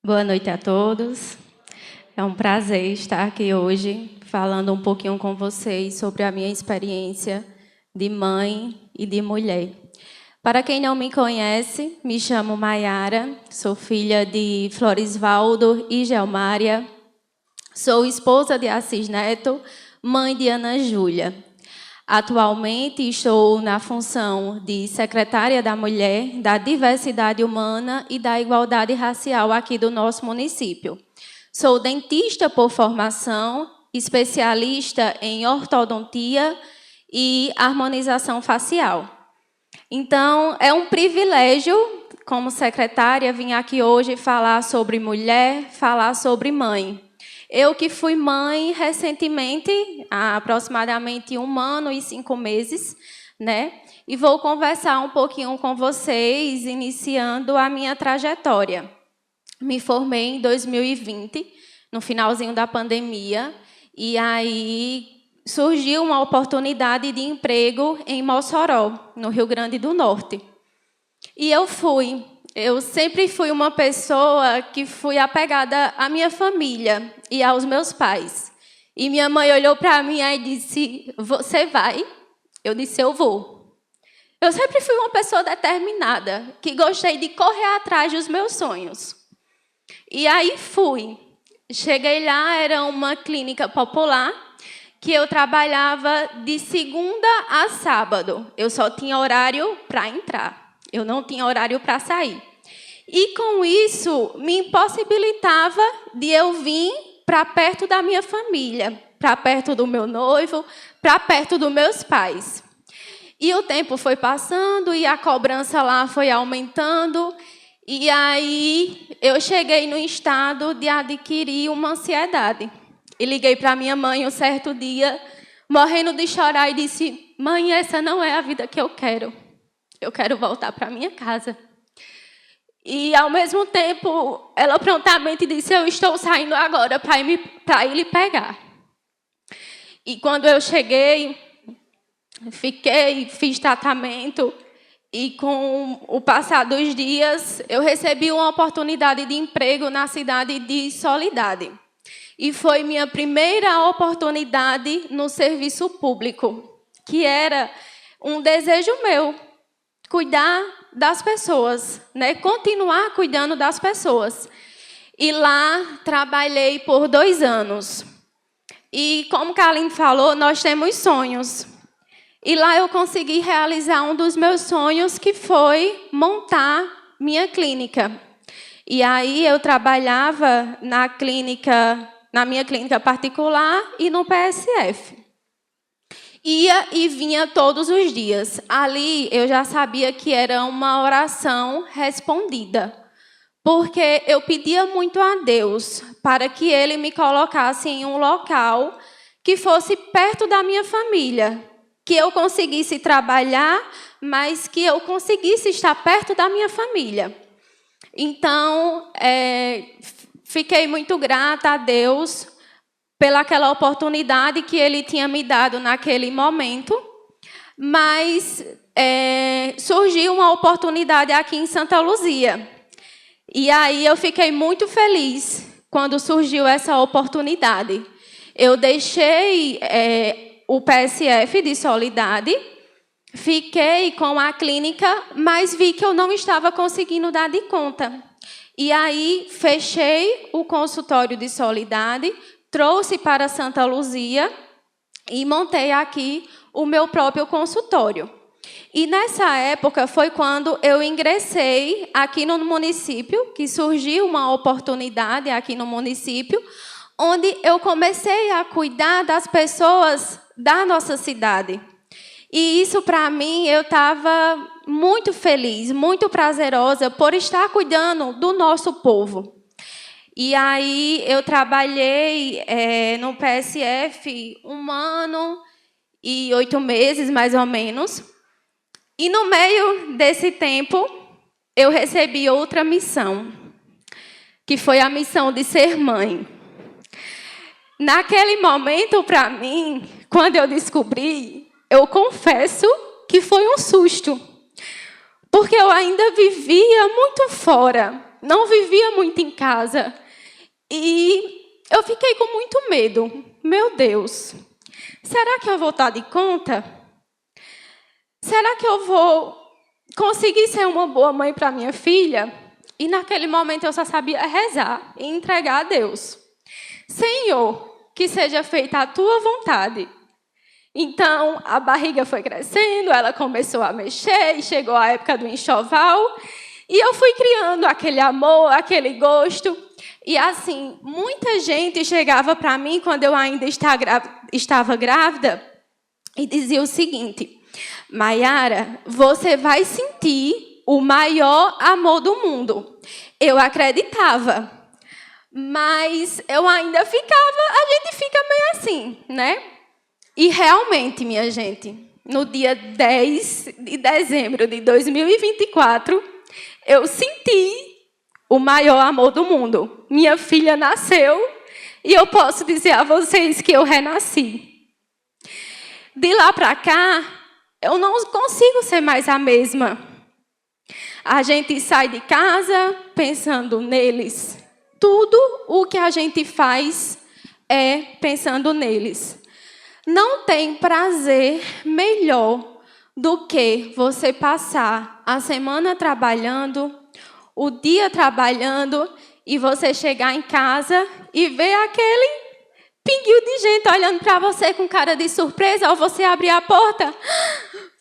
H: Boa noite a todos. É um prazer estar aqui hoje falando um pouquinho com vocês sobre a minha experiência de mãe e de mulher. Para quem não me conhece, me chamo Maiara, sou filha de Florisvaldo e Gelmária, sou esposa de Assis Neto, mãe de Ana Júlia. Atualmente estou na função de secretária da Mulher, da Diversidade Humana e da Igualdade Racial aqui do nosso município. Sou dentista por formação, especialista em ortodontia e harmonização facial. Então, é um privilégio, como secretária, vir aqui hoje falar sobre mulher, falar sobre mãe. Eu que fui mãe recentemente, há aproximadamente 1 ano e 5 meses, né? E vou conversar um pouquinho com vocês, iniciando a minha trajetória. Me formei em 2020, no finalzinho da pandemia, e aí surgiu uma oportunidade de emprego em Mossoró, no Rio Grande do Norte. E eu fui. Eu sempre fui uma pessoa que fui apegada à minha família e aos meus pais. E minha mãe olhou para mim e disse, você vai? Eu disse, eu vou. Eu sempre fui uma pessoa determinada, que gostei de correr atrás dos meus sonhos. E aí fui. Cheguei lá, era uma clínica popular, que eu trabalhava de segunda a sábado. Eu só tinha horário para entrar. Eu não tinha horário para sair. E com isso me impossibilitava de eu vir para perto da minha família, para perto do meu noivo, para perto dos meus pais. E o tempo foi passando e a cobrança lá foi aumentando. E aí eu cheguei no estado de adquirir uma ansiedade. E liguei para minha mãe um certo dia, morrendo de chorar, e disse: mãe, essa não é a vida que eu quero. Eu quero voltar para minha casa. E, ao mesmo tempo, ela prontamente disse: eu estou saindo agora para ir lhe pegar. E quando eu cheguei, fiz tratamento. E, com o passar dos dias, eu recebi uma oportunidade de emprego na cidade de Soledade. E foi minha primeira oportunidade no serviço público, que era um desejo meu, cuidar das pessoas, né? Continuar cuidando das pessoas. E lá trabalhei por 2 anos. E como Kaline falou, nós temos sonhos. E lá eu consegui realizar um dos meus sonhos, que foi montar minha clínica. E aí eu trabalhava na minha clínica particular e no PSF. Ia e vinha todos os dias. Ali eu já sabia que era uma oração respondida, porque eu pedia muito a Deus para que Ele me colocasse em um local que fosse perto da minha família, que eu conseguisse trabalhar, mas que eu conseguisse estar perto da minha família. Então, fiquei muito grata a Deus pelaquela oportunidade que Ele tinha me dado naquele momento, mas surgiu uma oportunidade aqui em Santa Luzia. E aí eu fiquei muito feliz quando surgiu essa oportunidade. Eu deixei o PSF de Soledade, fiquei com a clínica, mas vi que eu não estava conseguindo dar de conta. E aí fechei o consultório de Soledade, trouxe para Santa Luzia e montei aqui o meu próprio consultório. E nessa época foi quando eu ingressei aqui no município, que surgiu uma oportunidade aqui no município, onde eu comecei a cuidar das pessoas da nossa cidade. E isso, para mim, eu estava muito feliz, muito prazerosa por estar cuidando do nosso povo. E aí eu trabalhei no PSF 1 ano e 8 meses, mais ou menos. E no meio desse tempo, eu recebi outra missão, que foi a missão de ser mãe. Naquele momento, para mim, quando eu descobri, eu confesso que foi um susto. Porque eu ainda vivia muito fora, não vivia muito em casa. E eu fiquei com muito medo. Meu Deus, será que eu vou dar de conta? Será que eu vou conseguir ser uma boa mãe para minha filha? E naquele momento eu só sabia rezar e entregar a Deus. Senhor, que seja feita a tua vontade. Então, a barriga foi crescendo, ela começou a mexer, e chegou a época do enxoval. E eu fui criando aquele amor, aquele gosto. E assim, muita gente chegava para mim quando eu ainda estava grávida e dizia o seguinte: Maiara, você vai sentir o maior amor do mundo. Eu acreditava, mas eu ainda ficava, a gente fica meio assim, né? E realmente, minha gente, no dia 10 de dezembro de 2024, eu senti o maior amor do mundo. Minha filha nasceu e eu posso dizer a vocês que eu renasci. De lá para cá, eu não consigo ser mais a mesma. A gente sai de casa pensando neles. Tudo o que a gente faz é pensando neles. Não tem prazer melhor do que você passar a semana trabalhando, o dia trabalhando, e você chegar em casa e ver aquele pinguinho de gente olhando para você com cara de surpresa, ou você abrir a porta,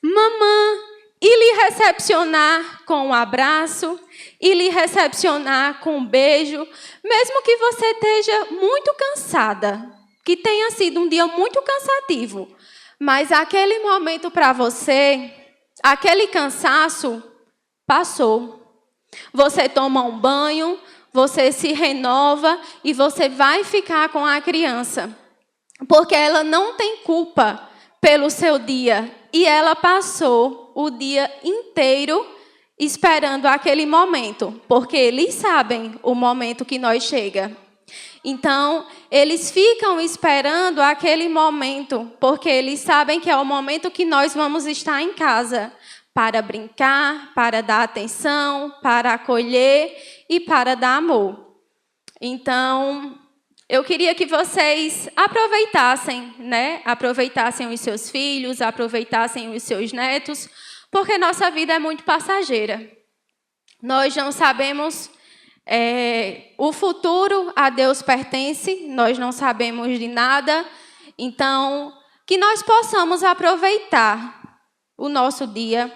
H: mamãe, e lhe receber recepcionar com um abraço e lhe recepcionar com um beijo, mesmo que você esteja muito cansada, que tenha sido um dia muito cansativo, mas aquele momento para você, aquele cansaço passou. Você toma um banho, você se renova e você vai ficar com a criança, porque ela não tem culpa pelo seu dia e ela passou o dia inteiro esperando aquele momento, porque eles sabem o momento que nós chega. Então, eles ficam esperando aquele momento, porque eles sabem que é o momento que nós vamos estar em casa, para brincar, para dar atenção, para acolher e para dar amor. Então, eu queria que vocês aproveitassem, né? Aproveitassem os seus filhos, aproveitassem os seus netos, porque nossa vida é muito passageira. Nós não sabemos o futuro, a Deus pertence, nós não sabemos de nada. Então, que nós possamos aproveitar o nosso dia,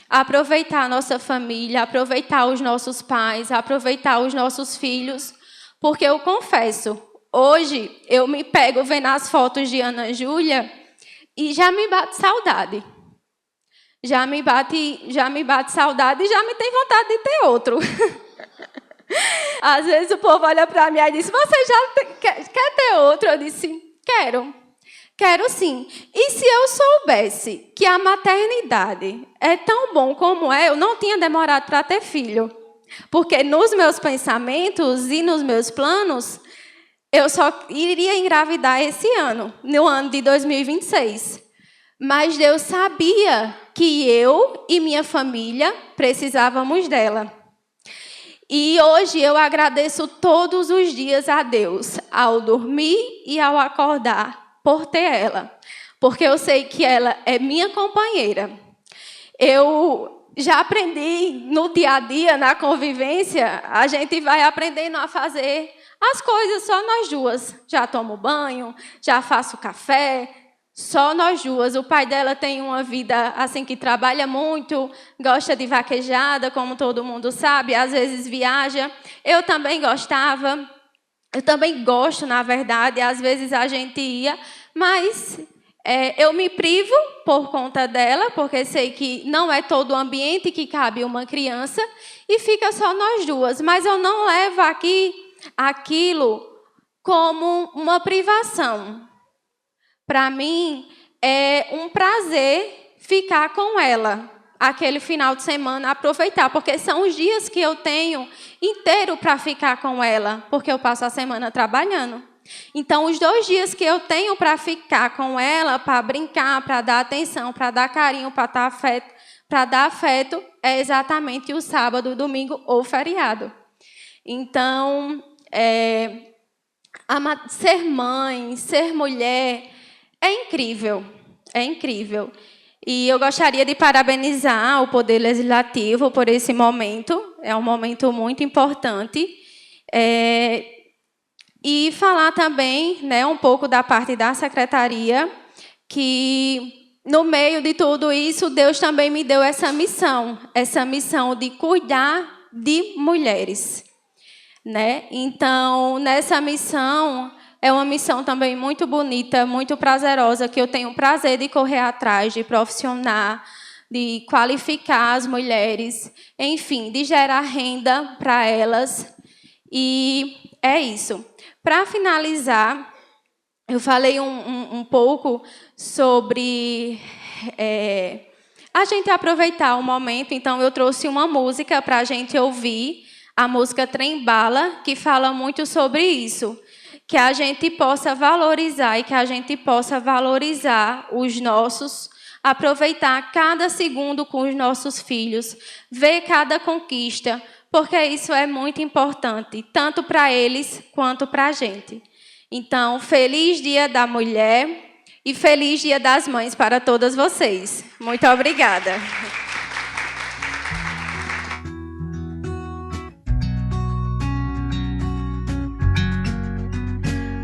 H: aproveitar a nossa família, aproveitar os nossos pais, aproveitar os nossos filhos, porque eu confesso, hoje eu me pego vendo as fotos de Ana Júlia e já me bate saudade. Já me bate saudade e já me tem vontade de ter outro. Às vezes o povo olha para mim e diz, você já quer ter outro? Eu disse, quero sim. E se eu soubesse que a maternidade é tão bom como é, eu não tinha demorado para ter filho. Porque nos meus pensamentos e nos meus planos, eu só iria engravidar esse ano, no ano de 2026. Mas Deus sabia que eu e minha família precisávamos dela. E hoje eu agradeço todos os dias a Deus, ao dormir e ao acordar, por ter ela. Porque eu sei que ela é minha companheira. Eu já aprendi no dia a dia, na convivência, a gente vai aprendendo a fazer as coisas só nós duas. Já tomo banho, já faço café, só nós duas. O pai dela tem uma vida assim que trabalha muito, gosta de vaquejada, como todo mundo sabe, às vezes viaja. Eu também gostava, eu também gosto, na verdade, às vezes a gente ia, mas eu me privo por conta dela, porque sei que não é todo o ambiente que cabe uma criança, e fica só nós duas. Mas eu não levo aquilo como uma privação. Para mim, é um prazer ficar com ela, aquele final de semana, aproveitar, porque são os dias que eu tenho inteiro para ficar com ela, porque eu passo a semana trabalhando. Então, os 2 dias que eu tenho para ficar com ela, para brincar, para dar atenção, para dar carinho, para dar afeto, é exatamente o sábado, domingo ou feriado. Então, ser mãe, ser mulher, é incrível, é incrível. E eu gostaria de parabenizar o Poder Legislativo por esse momento, é um momento muito importante. E falar também, né, um pouco da parte da secretaria, que no meio de tudo isso, Deus também me deu essa missão de cuidar de mulheres, né? Então, nessa missão, é uma missão também muito bonita, muito prazerosa, que eu tenho o prazer de correr atrás, de profissionar, de qualificar as mulheres, enfim, de gerar renda para elas. E é isso. Para finalizar, eu falei um pouco sobre a gente aproveitar o momento, então eu trouxe uma música para a gente ouvir, a música Trem Bala, que fala muito sobre isso, que a gente possa valorizar e que a gente possa valorizar os nossos, aproveitar cada segundo com os nossos filhos, ver cada conquista, porque isso é muito importante, tanto para eles quanto para a gente. Então, feliz Dia da Mulher e feliz Dia das Mães para todas vocês. Muito obrigada.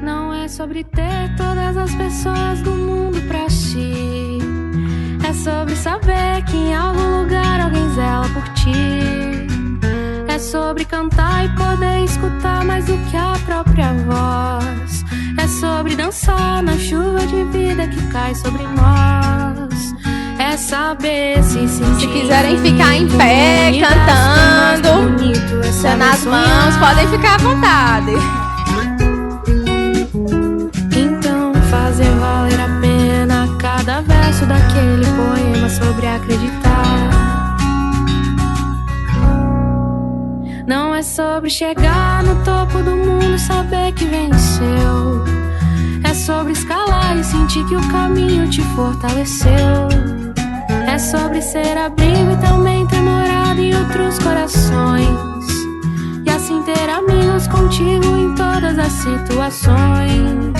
I: Não é sobre ter todas as pessoas do mundo pra ti. É sobre saber que em algum lugar alguém só por ti. É sobre cantar e poder escutar mais do que a própria voz. É sobre dançar na chuva de vida que cai sobre nós. É saber se sentir.
J: Se quiserem ficar em pé, cantando, dando as mãos, podem ficar à vontade.
I: Então fazer valer a pena cada verso daquele poema sobre acreditar. Não é sobre chegar no topo do mundo e saber que venceu. É sobre escalar e sentir que o caminho te fortaleceu. É sobre ser abrigo e também ter morado em outros corações. E assim ter amigos contigo em todas as situações.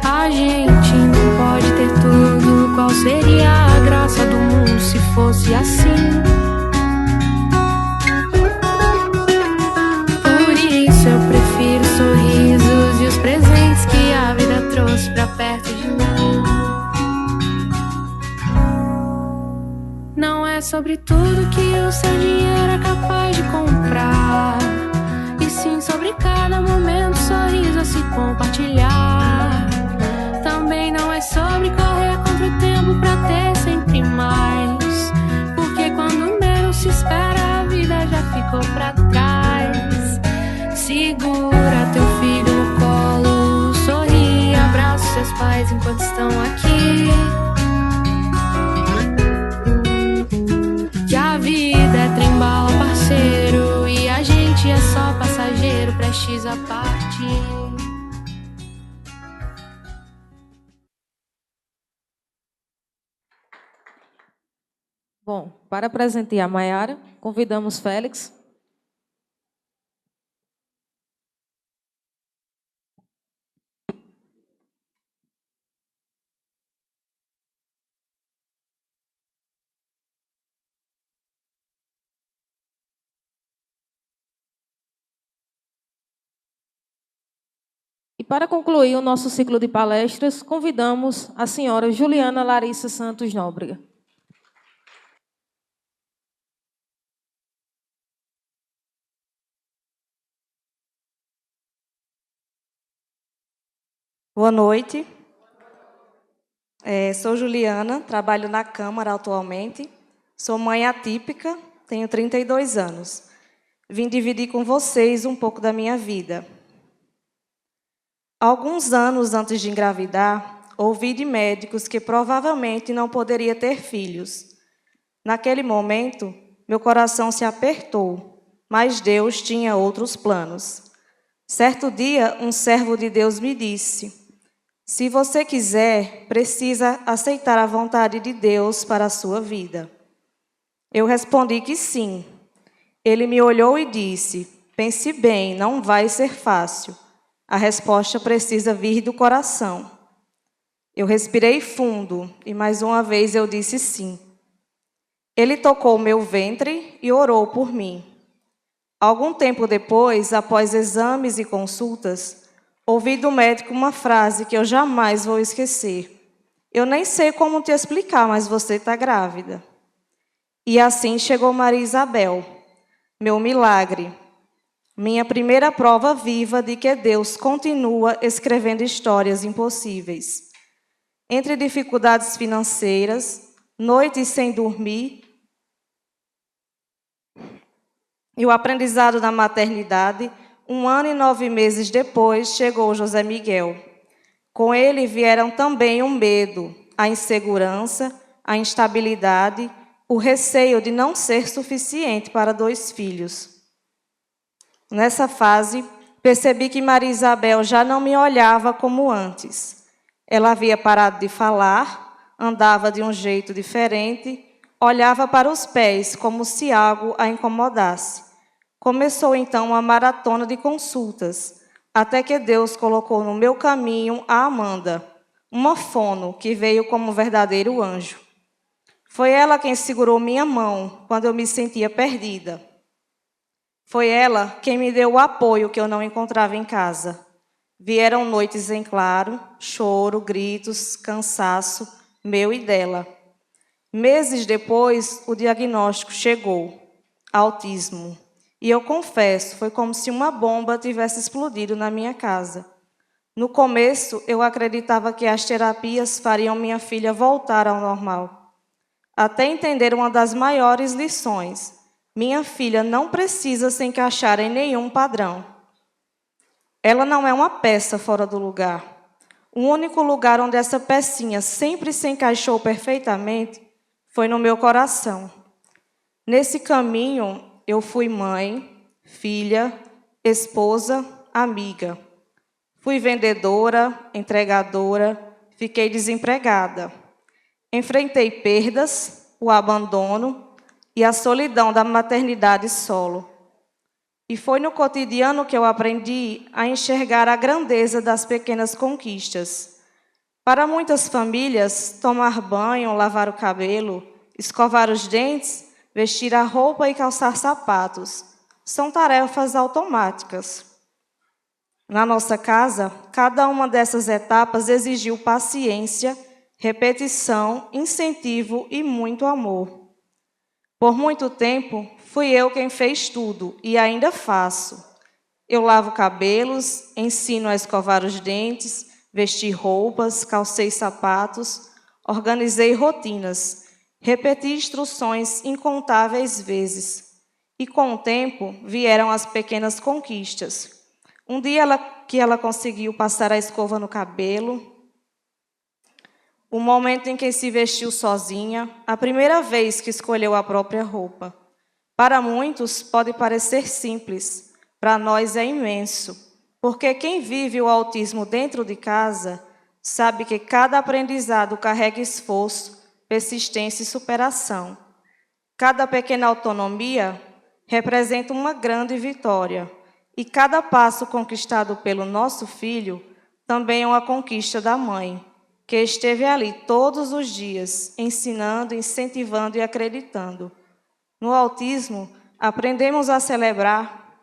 I: A gente não pode ter tudo. Qual seria a graça do mundo se fosse assim? Por isso eu prefiro os sorrisos e os presentes que a vida trouxe pra perto de mim. Não é sobre tudo que o seu dinheiro é capaz de comprar, e sim sobre cada momento, sorriso a se compartilhar. Também não é sobre correr contra o tempo pra ter sempre mais, porque quando menos se espera a vida já ficou pra trás. Segura teu filho no colo, sorri, abraça seus pais enquanto estão aqui. Que a vida é trem-bala, parceiro, e a gente é só passageiro, prestes a partir.
B: Bom, para presentear a Maiara, convidamos Félix. E para concluir o nosso ciclo de palestras, convidamos a senhora Juliana Larissa Santos Nóbrega.
K: Boa noite. Sou Juliana, trabalho na Câmara atualmente. Sou mãe atípica, tenho 32 anos. Vim dividir com vocês um pouco da minha vida. Alguns anos antes de engravidar, ouvi de médicos que provavelmente não poderia ter filhos. Naquele momento, meu coração se apertou, mas Deus tinha outros planos. Certo dia, um servo de Deus me disse: se você quiser, precisa aceitar a vontade de Deus para a sua vida. Eu respondi que sim. Ele me olhou e disse: pense bem, não vai ser fácil. A resposta precisa vir do coração. Eu respirei fundo e mais uma vez eu disse sim. Ele tocou meu ventre e orou por mim. Algum tempo depois, após exames e consultas, ouvi do médico uma frase que eu jamais vou esquecer. Eu nem sei como te explicar, mas você está grávida. E assim chegou Maria Isabel, meu milagre. Minha primeira prova viva de que Deus continua escrevendo histórias impossíveis. Entre dificuldades financeiras, noites sem dormir e o aprendizado da maternidade, 1 ano e 9 meses depois, chegou José Miguel. Com ele vieram também o medo, a insegurança, a instabilidade, o receio de não ser suficiente para 2 filhos. Nessa fase, percebi que Maria Isabel já não me olhava como antes. Ela havia parado de falar, andava de um jeito diferente, olhava para os pés como se algo a incomodasse. Começou então uma maratona de consultas, até que Deus colocou no meu caminho a Amanda, uma fono que veio como um verdadeiro anjo. Foi ela quem segurou minha mão quando eu me sentia perdida. Foi ela quem me deu o apoio que eu não encontrava em casa. Vieram noites em claro, choro, gritos, cansaço, meu e dela. Meses depois, o diagnóstico chegou: autismo. E eu confesso, foi como se uma bomba tivesse explodido na minha casa. No começo, eu acreditava que as terapias fariam minha filha voltar ao normal. Até entender uma das maiores lições: minha filha não precisa se encaixar em nenhum padrão. Ela não é uma peça fora do lugar. O único lugar onde essa pecinha sempre se encaixou perfeitamente foi no meu coração. Nesse caminho, eu fui mãe, filha, esposa, amiga. Fui vendedora, entregadora, fiquei desempregada. Enfrentei perdas, o abandono e a solidão da maternidade solo. E foi no cotidiano que eu aprendi a enxergar a grandeza das pequenas conquistas. Para muitas famílias, tomar banho, lavar o cabelo, escovar os dentes, vestir a roupa e calçar sapatos são tarefas automáticas. Na nossa casa, cada uma dessas etapas exigiu paciência, repetição, incentivo e muito amor. Por muito tempo, fui eu quem fez tudo e ainda faço. Eu lavo cabelos, ensino a escovar os dentes, vesti roupas, calcei sapatos, organizei rotinas, repeti instruções incontáveis vezes. E com o tempo vieram as pequenas conquistas. Um dia que ela conseguiu passar a escova no cabelo, o momento em que se vestiu sozinha, a primeira vez que escolheu a própria roupa. Para muitos pode parecer simples, para nós é imenso, porque quem vive o autismo dentro de casa sabe que cada aprendizado carrega esforço, persistência e superação. Cada pequena autonomia representa uma grande vitória, e cada passo conquistado pelo nosso filho também é uma conquista da mãe, que esteve ali todos os dias, ensinando, incentivando e acreditando. No autismo, aprendemos a celebrar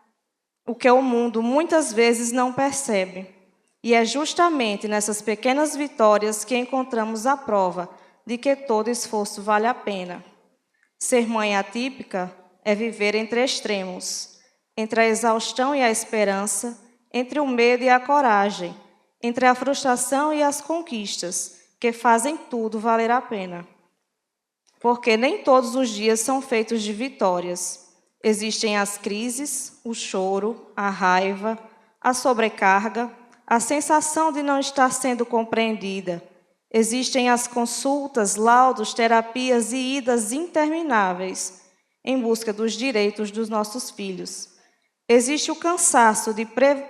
K: o que o mundo muitas vezes não percebe. E é justamente nessas pequenas vitórias que encontramos a prova de que todo esforço vale a pena. Ser mãe atípica é viver entre extremos, entre a exaustão e a esperança, entre o medo e a coragem, entre a frustração e as conquistas, que fazem tudo valer a pena. Porque nem todos os dias são feitos de vitórias. Existem as crises, o choro, a raiva, a sobrecarga, a sensação de não estar sendo compreendida. Existem as consultas, laudos, terapias e idas intermináveis em busca dos direitos dos nossos filhos. Existe o cansaço de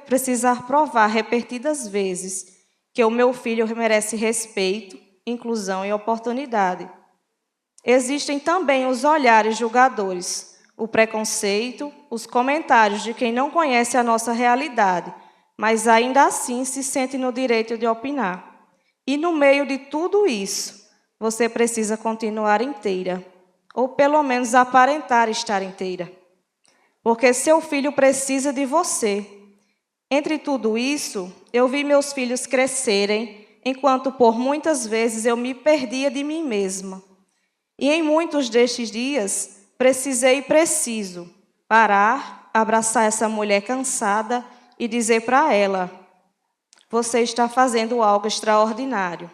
K: precisar provar repetidas vezes que o meu filho merece respeito, inclusão e oportunidade. Existem também os olhares julgadores, o preconceito, os comentários de quem não conhece a nossa realidade, mas ainda assim se sente no direito de opinar. E no meio de tudo isso, você precisa continuar inteira, ou pelo menos aparentar estar inteira. Porque seu filho precisa de você. Entre tudo isso, eu vi meus filhos crescerem, enquanto por muitas vezes eu me perdia de mim mesma. E em muitos destes dias, precisei e preciso parar, abraçar essa mulher cansada e dizer para ela: você está fazendo algo extraordinário.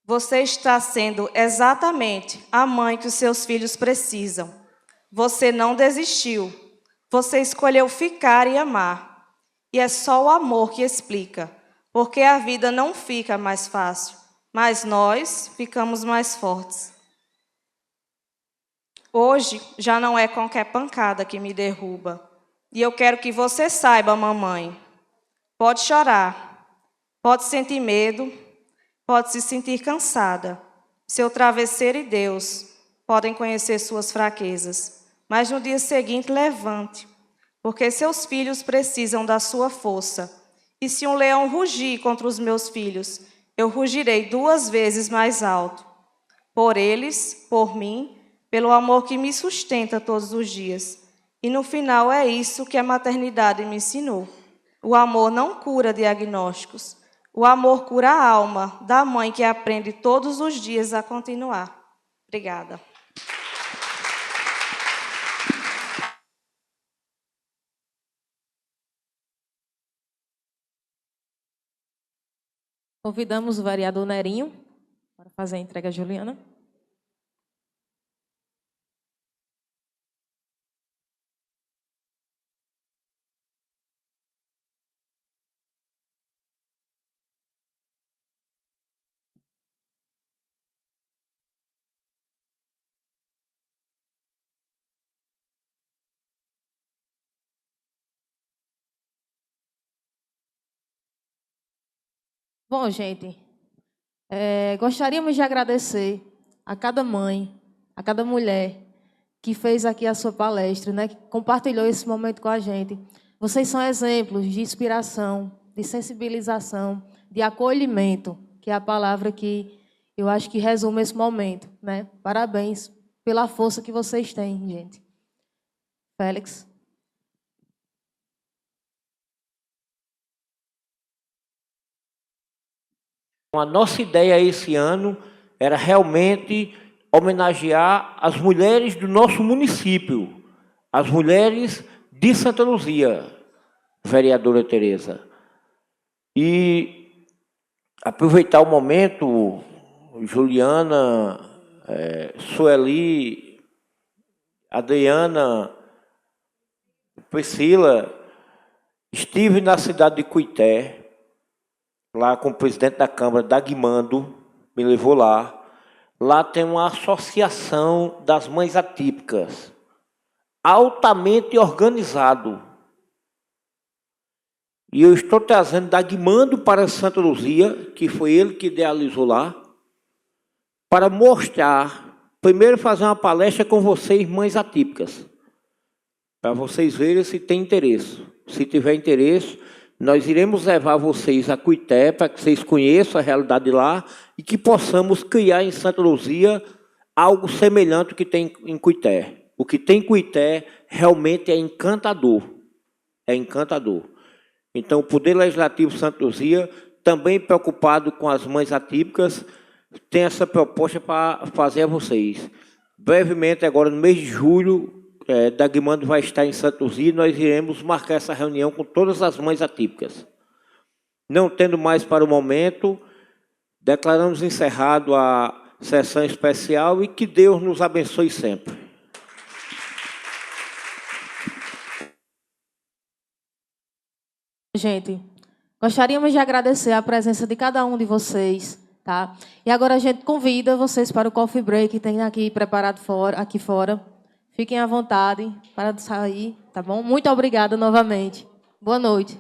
K: Você está sendo exatamente a mãe que os seus filhos precisam. Você não desistiu. Você escolheu ficar e amar. E é só o amor que explica, porque a vida não fica mais fácil, mas nós ficamos mais fortes. Hoje já não é qualquer pancada que me derruba. E eu quero que você saiba, mamãe. Pode chorar, pode sentir medo, pode se sentir cansada. Seu travesseiro e Deus podem conhecer suas fraquezas. Mas no dia seguinte, levante, porque seus filhos precisam da sua força. E se um leão rugir contra os meus filhos, eu rugirei 2 vezes mais alto. Por eles, por mim, pelo amor que me sustenta todos os dias. E no final é isso que a maternidade me ensinou. O amor não cura diagnósticos. O amor cura a alma da mãe que aprende todos os dias a continuar. Obrigada.
B: Convidamos o vereador Nerinho para fazer a entrega a Juliana. Bom, gente, gostaríamos de agradecer a cada mãe, a cada mulher que fez aqui a sua palestra, né, que compartilhou esse momento com a gente. Vocês são exemplos de inspiração, de sensibilização, de acolhimento, que é a palavra que eu acho que resume esse momento, né? Parabéns pela força que vocês têm, gente. Félix.
C: A nossa ideia esse ano era realmente homenagear as mulheres do nosso município, as mulheres de Santa Luzia, vereadora Tereza. E aproveitar o momento, Juliana, Sueli, Adriana, Priscila, estive na cidade de Cuité, lá com o presidente da Câmara, Dagmando, me levou lá. Lá tem uma associação das mães atípicas, altamente organizado. E eu estou trazendo Dagmando para Santa Luzia, que foi ele que idealizou lá, para mostrar, primeiro fazer uma palestra com vocês, mães atípicas, para vocês verem se tem interesse. Se tiver interesse, nós iremos levar vocês a Cuité para que vocês conheçam a realidade de lá e que possamos criar em Santa Luzia algo semelhante ao que tem em Cuité. O que tem em Cuité realmente é encantador. É encantador. Então, o Poder Legislativo de Santa Luzia, também preocupado com as mães atípicas, tem essa proposta para fazer a vocês. Brevemente, agora no mês de julho, Dagmando vai estar em Santa Luzia e nós iremos marcar essa reunião com todas as mães atípicas. Não tendo mais para o momento, declaramos encerrado a sessão especial e que Deus nos abençoe sempre.
B: Gente, gostaríamos de agradecer a presença de cada um de vocês, tá? E agora a gente convida vocês para o coffee break que tem aqui preparado aqui fora. Fiquem à vontade para sair, tá bom? Muito obrigada novamente. Boa noite.